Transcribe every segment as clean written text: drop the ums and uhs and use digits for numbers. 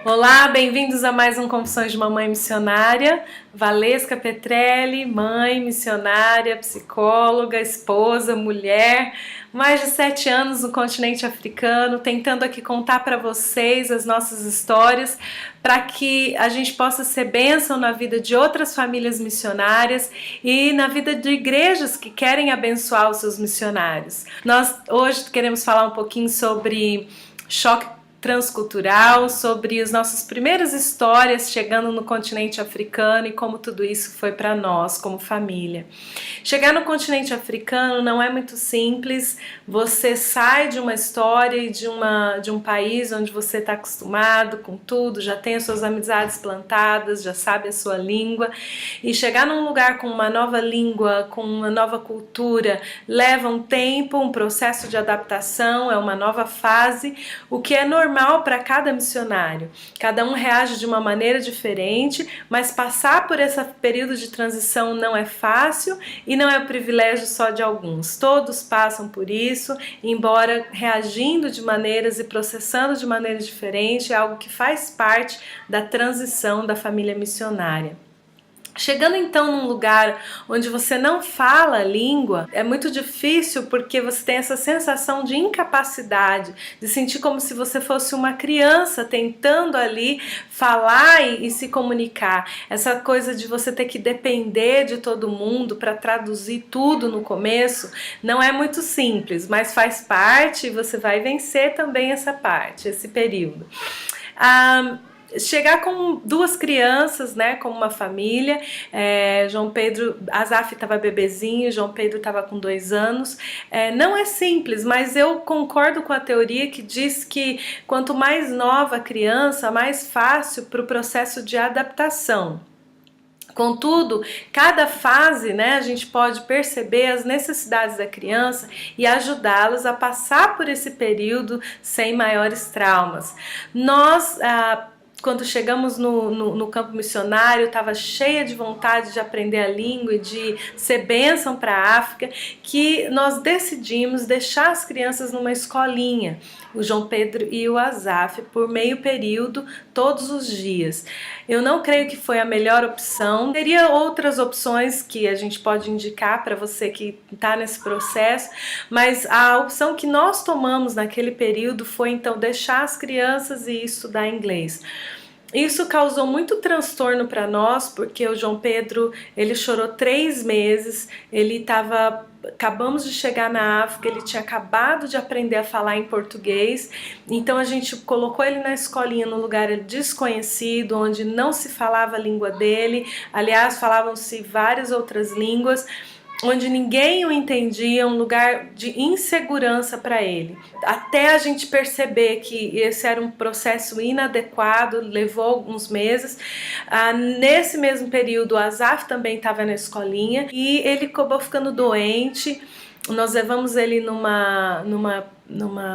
Olá, bem-vindos a mais um Confissões de Mamãe Missionária. Valesca Petrelli, mãe, missionária, psicóloga, esposa, mulher, mais de 7 anos no continente africano, tentando aqui contar para vocês as nossas histórias, para que a gente possa ser bênção na vida de outras famílias missionárias e na vida de igrejas que querem abençoar os seus missionários. Nós hoje queremos falar um pouquinho sobre choque transcultural, sobre as nossas primeiras histórias chegando no continente africano e como tudo isso foi para nós como família. Chegar no continente africano não é muito simples. Você sai de uma história e de um país onde você está acostumado com tudo, já tem as suas amizades plantadas, já sabe a sua língua, e chegar num lugar com uma nova língua, com uma nova cultura, leva um tempo, um processo de adaptação, é uma nova fase, o que é normal para cada missionário. Cada um reage de uma maneira diferente, mas passar por esse período de transição não é fácil e não é o privilégio só de alguns. Todos passam por isso, embora reagindo de maneiras e processando de maneiras diferentes, é algo que faz parte da transição da família missionária. Chegando então num lugar onde você não fala a língua, é muito difícil porque você tem essa sensação de incapacidade, de sentir como se você fosse uma criança tentando ali falar e se comunicar. Essa coisa de você ter que depender de todo mundo para traduzir tudo no começo não é muito simples, mas faz parte e você vai vencer também essa parte, esse período. Chegar com 2 crianças, né, como uma família, João Pedro, Azaf estava bebezinho, João Pedro estava com 2 anos, não é simples, mas eu concordo com a teoria que diz que quanto mais nova a criança, mais fácil para o processo de adaptação. Contudo, cada fase, né, a gente pode perceber as necessidades da criança e ajudá-los a passar por esse período sem maiores traumas. Nós, quando chegamos no campo missionário, estava cheia de vontade de aprender a língua e de ser bênção para a África, que nós decidimos deixar as crianças numa escolinha, o João Pedro e o Azaf, por meio período, todos os dias. Eu não creio que foi a melhor opção. Teria outras opções que a gente pode indicar para você que está nesse processo, mas a opção que nós tomamos naquele período foi então deixar as crianças e estudar inglês. Isso causou muito transtorno para nós, porque o João Pedro, ele chorou 3 meses, acabamos de chegar na África, ele tinha acabado de aprender a falar em português, então a gente colocou ele na escolinha num lugar desconhecido, onde não se falava a língua dele, aliás, falavam-se várias outras línguas, onde ninguém o entendia, um lugar de insegurança para ele. Até a gente perceber que esse era um processo inadequado, levou alguns meses. Nesse mesmo período, o Azaf também estava na escolinha e ele acabou ficando doente. Nós levamos ele numa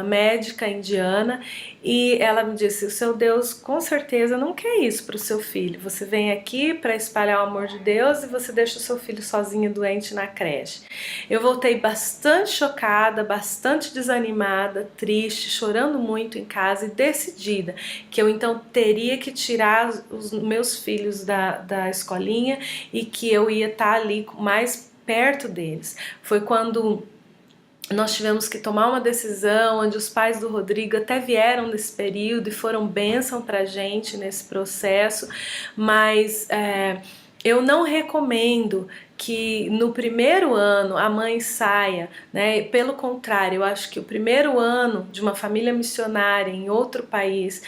médica indiana e ela me disse: o seu Deus com certeza não quer isso para o seu filho. Você vem aqui para espalhar o amor de Deus e você deixa o seu filho sozinho doente na creche. Eu voltei bastante chocada, bastante desanimada, triste, chorando muito em casa e decidida que eu então teria que tirar os meus filhos da escolinha e que eu ia estar ali mais perto deles. Foi quando nós tivemos que tomar uma decisão, onde os pais do Rodrigo até vieram nesse período e foram bênção pra gente nesse processo, mas eu não recomendo que no primeiro ano a mãe saia, né? Pelo contrário, eu acho que o primeiro ano de uma família missionária em outro país,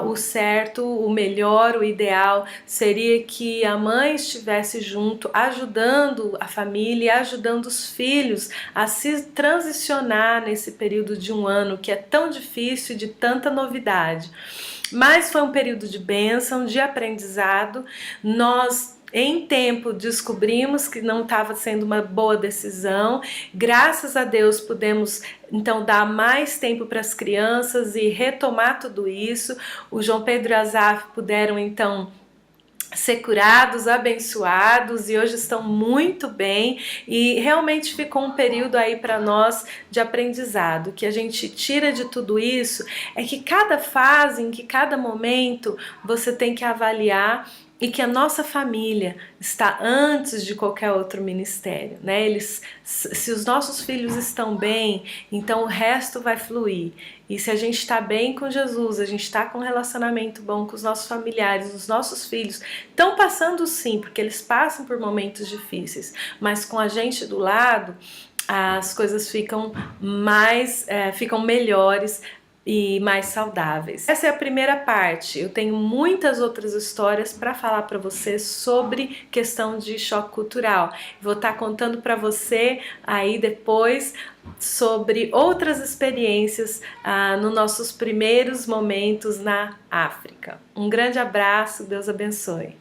o certo, o melhor, o ideal seria que a mãe estivesse junto, ajudando a família, ajudando os filhos a se transicionar nesse período de 1 ano que é tão difícil e de tanta novidade. Mas foi um período de bênção, de aprendizado. Nós em tempo descobrimos que não estava sendo uma boa decisão, graças a Deus pudemos então dar mais tempo para as crianças e retomar tudo isso. O João Pedro e a Azaf puderam então ser curados, abençoados, e hoje estão muito bem, e realmente ficou um período aí para nós de aprendizado. O que a gente tira de tudo isso é que cada fase, em que cada momento você tem que avaliar, e que a nossa família está antes de qualquer outro ministério, né? Se os nossos filhos estão bem, então o resto vai fluir. E se a gente está bem com Jesus, a gente está com um relacionamento bom com os nossos familiares, os nossos filhos estão passando sim, porque eles passam por momentos difíceis, mas com a gente do lado, as coisas ficam ficam melhores e mais saudáveis. Essa é a primeira parte. Eu tenho muitas outras histórias para falar para você sobre questão de choque cultural. Vou estar contando para você aí depois sobre outras experiências nos nossos primeiros momentos na África. Um grande abraço, Deus abençoe.